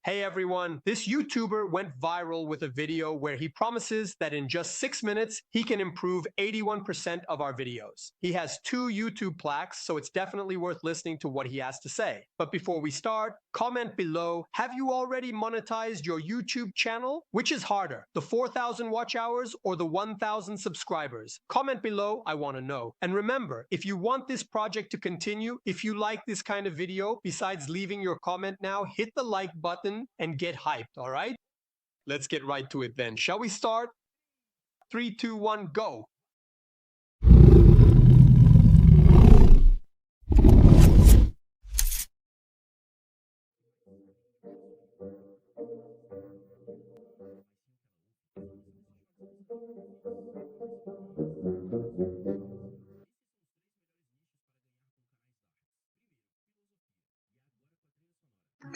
Hey everyone, this YouTuber went viral with a video where he promises that in just 6 minutes, he can improve 81% of our videos. He has 2 YouTube plaques, so it's definitely worth listening to what he has to say. But before we start, comment below, have you already monetized your YouTube channel? Which is harder, the 4,000 watch hours or the 1,000 subscribers? Comment below, I want to know. And remember, if you want this project to continue, if you like this kind of video, besides leaving your comment now, hit the like button and get hyped, all right? Let's get right to it then. Shall we start? 3, 2, 1, go.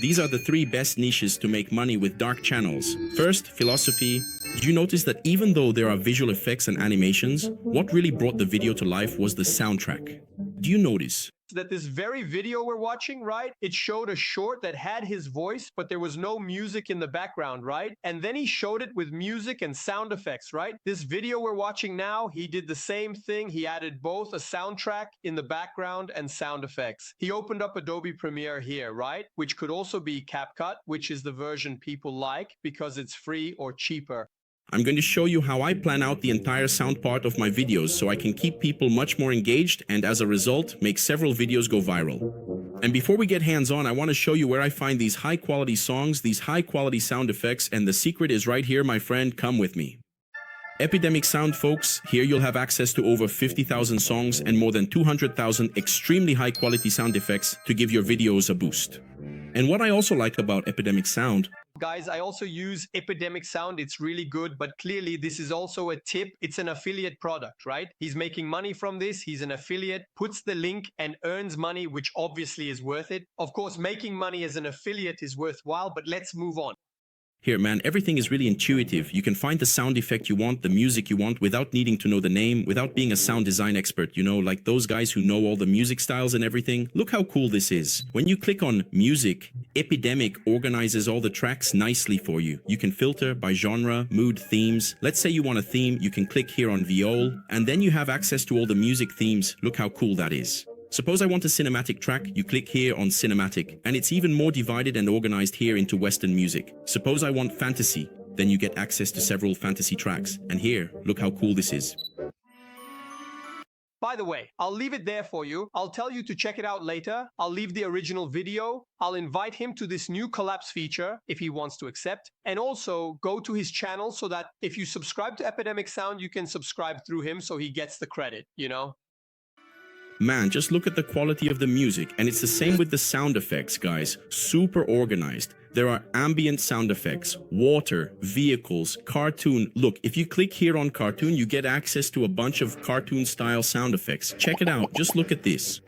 These are the 3 best niches to make money with dark channels. First, philosophy. Did you notice that even though there are visual effects and animations, what really brought the video to life was the soundtrack? Do you notice that this very video we're watching, right? It showed a short that had his voice, but there was no music in the background, right? And then he showed it with music and sound effects, right? This video we're watching now, he did the same thing. He added both a soundtrack in the background and sound effects. He opened up Adobe Premiere here, right? Which could also be CapCut, which is the version people like because it's free or cheaper. I'm going to show you how I plan out the entire sound part of my videos so I can keep people much more engaged and as a result, make several videos go viral. And before we get hands-on, I want to show you where I find these high-quality songs, these high-quality sound effects, and the secret is right here, my friend. Come with me. Epidemic Sound, folks. Here you'll have access to over 50,000 songs and more than 200,000 extremely high-quality sound effects to give your videos a boost. And what I also like about Epidemic Sound, guys, I also use Epidemic Sound. It's really good, but clearly this is also a tip. It's an affiliate product, right? He's making money from this. He's an affiliate, puts the link and earns money, which obviously is worth it. Of course, making money as an affiliate is worthwhile, but let's move on. Here, man, everything is really intuitive. You can find the sound effect you want, the music you want, without needing to know the name, without being a sound design expert, you know, like those guys who know all the music styles and everything. Look how cool this is. When you click on Music, Epidemic organizes all the tracks nicely for you. You can filter by genre, mood, themes. Let's say you want a theme, you can click here on Viol, and then you have access to all the music themes. Look how cool that is. Suppose I want a cinematic track, you click here on Cinematic, and it's even more divided and organized here into Western music. Suppose I want fantasy, then you get access to several fantasy tracks. And here, look how cool this is. By the way, I'll leave it there for you. I'll tell you to check it out later. I'll leave the original video. I'll invite him to this new collapse feature if he wants to accept. And also go to his channel so that if you subscribe to Epidemic Sound, you can subscribe through him so he gets the credit, you know? Man, just look at the quality of the music, and it's the same with the sound effects, guys. Super organized. There are ambient sound effects, water, vehicles, cartoon. Look, if you click here on cartoon, you get access to a bunch of cartoon-style sound effects. Check it out. Just look at this.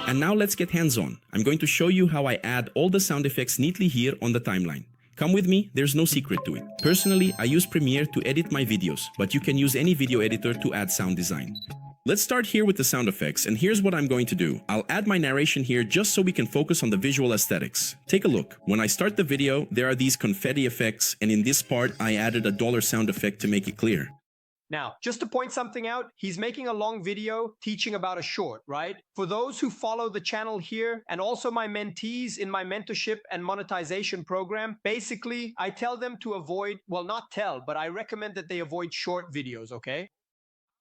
And now let's get hands-on. I'm going to show you how I add all the sound effects neatly here on the timeline. Come with me, there's no secret to it. Personally, I use Premiere to edit my videos, but you can use any video editor to add sound design. Let's start here with the sound effects, and here's what I'm going to do. I'll add my narration here just so we can focus on the visual aesthetics. Take a look. When I start the video, there are these confetti effects, and in this part, I added a dollar sound effect to make it clear. Now, just to point something out, he's making a long video teaching about a short, right? For those who follow the channel here and also my mentees in my mentorship and monetization program, basically, I tell them to avoid, well, not tell, but I recommend that they avoid short videos, okay?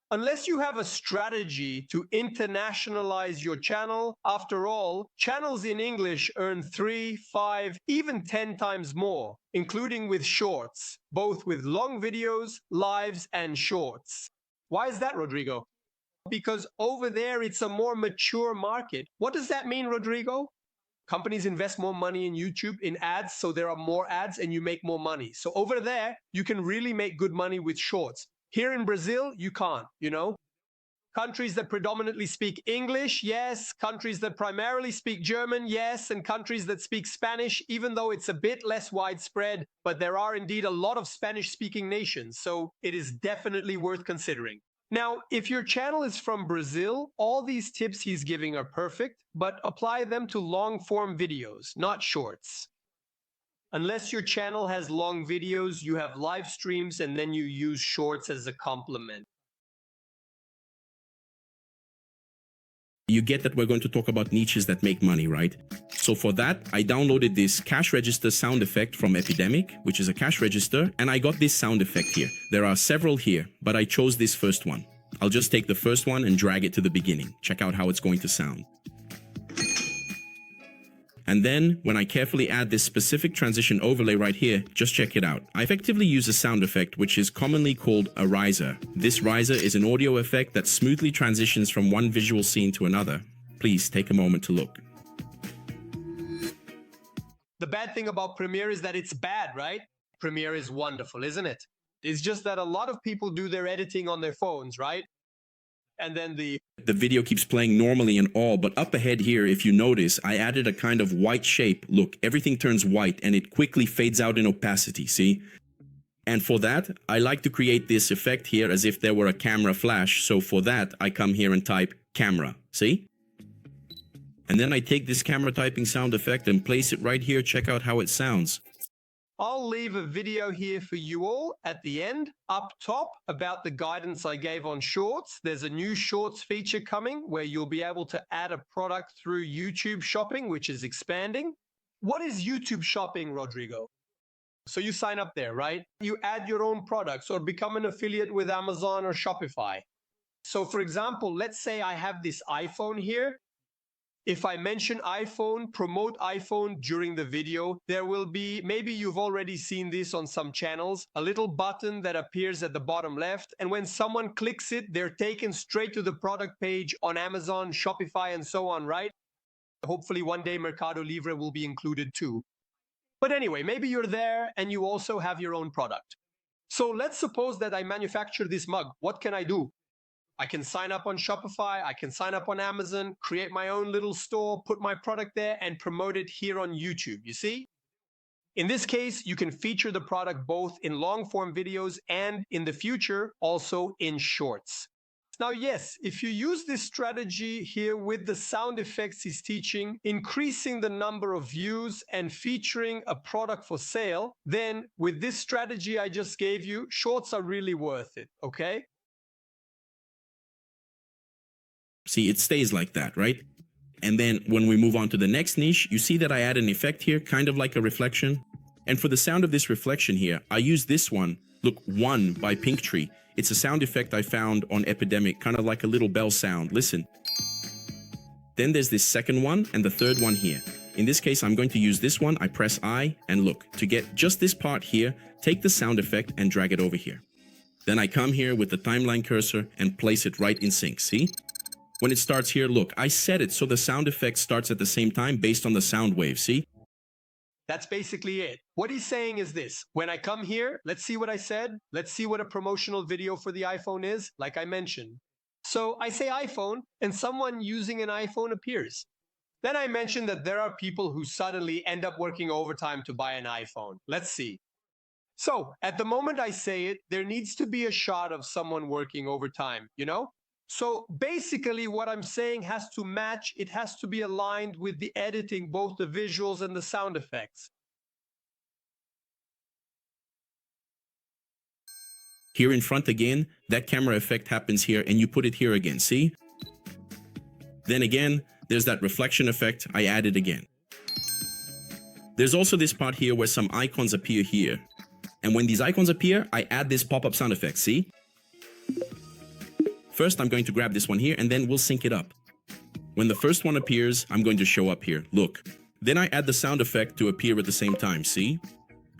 Unless you have a strategy to internationalize your channel, after all, channels in English earn 3, 5, even 10 times more, including with shorts, both with long videos, lives, and shorts. Why is that, Rodrigo? Because over there, it's a more mature market. What does that mean, Rodrigo? Companies invest more money in YouTube in ads, so there are more ads and you make more money. So over there, you can really make good money with shorts. Here in Brazil, you can't, you know? Countries that predominantly speak English, yes. Countries that primarily speak German, yes. And countries that speak Spanish, even though it's a bit less widespread, but there are indeed a lot of Spanish-speaking nations, so it is definitely worth considering. Now, if your channel is from Brazil, all these tips he's giving are perfect, but apply them to long form videos, not shorts. Unless your channel has long videos, you have live streams and then you use shorts as a complement. You get that we're going to talk about niches that make money, right? So for that, I downloaded this cash register sound effect from Epidemic, which is a cash register, and I got this sound effect here. There are several here, but I chose this first one. I'll just take the first one and drag it to the beginning. Check out how it's going to sound. And then, when I carefully add this specific transition overlay right here, just check it out. I effectively use a sound effect which is commonly called a riser. This riser is an audio effect that smoothly transitions from one visual scene to another. Please take a moment to look. The bad thing about Premiere is that it's bad, right? Premiere is wonderful, isn't it? It's just that a lot of people do their editing on their phones, right? And then the video keeps playing normally and all, but up ahead here, if you notice, I added a kind of white shape. Look, everything turns white and it quickly fades out in opacity, see? And for that, I like to create this effect here as if there were a camera flash. So for that, I come here and type camera, see? And then I take this camera typing sound effect and place it right here. Check out how it sounds. I'll leave a video here for you all at the end, up top, about the guidance I gave on shorts. There's a new shorts feature coming where you'll be able to add a product through YouTube shopping, which is expanding. What is YouTube shopping, Rodrigo? So you sign up there, right? You add your own products or become an affiliate with Amazon or Shopify. So for example, let's say I have this iPhone here. If I mention iPhone, promote iPhone during the video, there will be, maybe you've already seen this on some channels, a little button that appears at the bottom left. And when someone clicks it, they're taken straight to the product page on Amazon, Shopify, and so on, right? Hopefully one day Mercado Libre will be included too. But anyway, maybe you're there and you also have your own product. So let's suppose that I manufacture this mug. What can I do? I can sign up on Shopify, I can sign up on Amazon, create my own little store, put my product there and promote it here on YouTube, you see? In this case, you can feature the product both in long form videos and in the future, also in shorts. Now, yes, if you use this strategy here with the sound effects he's teaching, increasing the number of views and featuring a product for sale, then with this strategy I just gave you, shorts are really worth it, okay? See, it stays like that, right? And then when we move on to the next niche, you see that I add an effect here, kind of like a reflection. And for the sound of this reflection here, I use this one, look, One by Pinktree. It's a sound effect I found on Epidemic, kind of like a little bell sound. Listen. Then there's this second one and the third one here. In this case, I'm going to use this one. I press I and look. To get just this part here, take the sound effect and drag it over here. Then I come here with the timeline cursor and place it right in sync, see? When it starts here, look, I set it so the sound effect starts at the same time based on the sound wave, see? That's basically it. What he's saying is this. When I come here, let's see what I said. Let's see what a promotional video for the iPhone is, like I mentioned. So I say iPhone, and someone using an iPhone appears. Then I mentioned that there are people who suddenly end up working overtime to buy an iPhone. Let's see. So at the moment I say it, there needs to be a shot of someone working overtime, you know? So basically what I'm saying has to match, it has to be aligned with the editing, both the visuals and the sound effects. Here in front again, that camera effect happens here and you put it here again, see? Then again, there's that reflection effect, I add it again. There's also this part here where some icons appear here. And when these icons appear, I add this pop-up sound effect, see? First, I'm going to grab this one here and then we'll sync it up. When the first one appears, I'm going to show up here, look. Then I add the sound effect to appear at the same time, see?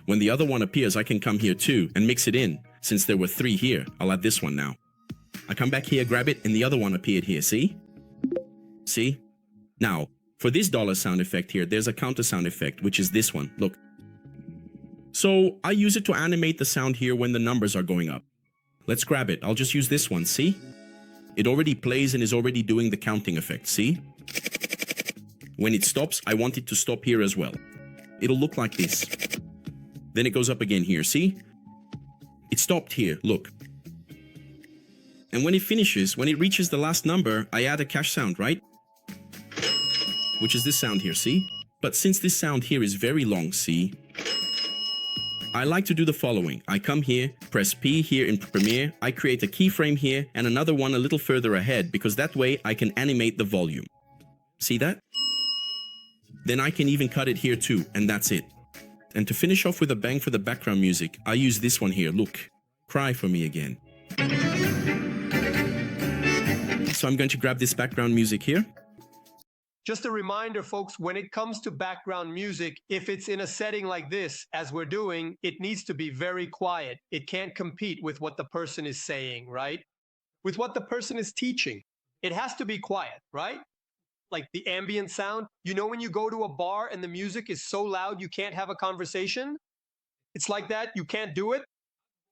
When the other one appears, I can come here too and mix it in. Since there were 3 here, I'll add this one now. I come back here, grab it, and the other one appeared here, see? See? Now, for this dollar sound effect here, there's a counter sound effect, which is this one, look. So I use it to animate the sound here when the numbers are going up. Let's grab it, I'll just use this one, see? It already plays and is already doing the counting effect, see? When it stops, I want it to stop here as well. It'll look like this. Then it goes up again here, see? It stopped here, look. And when it finishes, when it reaches the last number, I add a cash sound, right? Which is this sound here, see? But since this sound here is very long, see? I like to do the following. I come here, press P here in Premiere, I create a keyframe here and another one a little further ahead because that way I can animate the volume. See that? Then I can even cut it here too, and that's it. And to finish off with a bang for the background music, I use this one here, look. Cry for me again. So I'm going to grab this background music here. Just a reminder, folks, when it comes to background music, if it's in a setting like this, as we're doing, it needs to be very quiet. It can't compete with what the person is saying, right? With what the person is teaching. It has to be quiet, right? Like the ambient sound. You know when you go to a bar and the music is so loud you can't have a conversation? It's like that, you can't do it.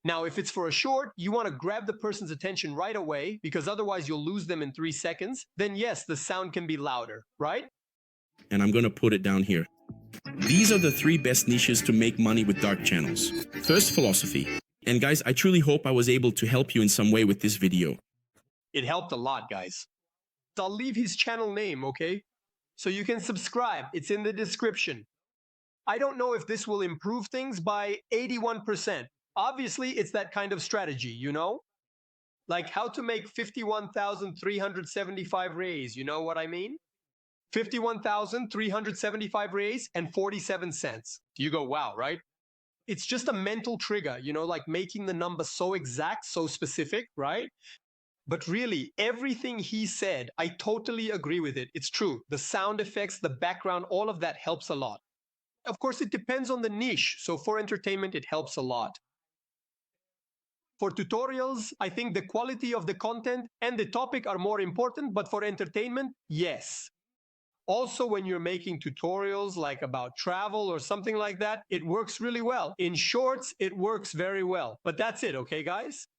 Now, if it's for a short, you want to grab the person's attention right away because otherwise you'll lose them in 3 seconds. Then yes, the sound can be louder, right? And I'm going to put it down here. These are the 3 best niches to make money with dark channels. First, philosophy. And guys, I truly hope I was able to help you in some way with this video. It helped a lot, guys. I'll leave his channel name, okay? So you can subscribe. It's in the description. I don't know if this will improve things by 81%. Obviously, it's that kind of strategy, you know? Like how to make 51,375 rays, you know what I mean? 51,375 rays and 47 cents. You go, wow, right? It's just a mental trigger, you know, like making the number so exact, so specific, right? But really, everything he said, I totally agree with it. It's true. The sound effects, the background, all of that helps a lot. Of course, it depends on the niche. So for entertainment, it helps a lot. For tutorials, I think the quality of the content and the topic are more important, but for entertainment, yes. Also, when you're making tutorials like about travel or something like that, it works really well. In shorts, it works very well. But that's it, okay, guys?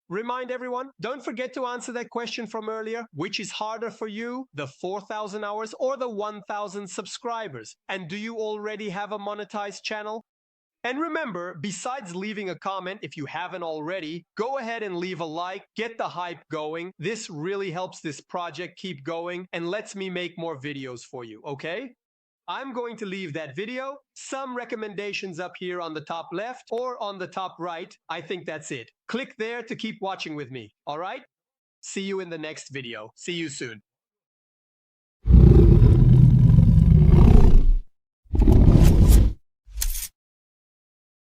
Remind everyone, don't forget to answer that question from earlier. Which is harder for you, the 4,000 hours or the 1,000 subscribers? And do you already have a monetized channel? And remember, besides leaving a comment, if you haven't already, go ahead and leave a like, get the hype going. This really helps this project keep going and lets me make more videos for you, okay? I'm going to leave that video, some recommendations up here on the top left or on the top right. I think that's it. Click there to keep watching with me, all right? See you in the next video. See you soon.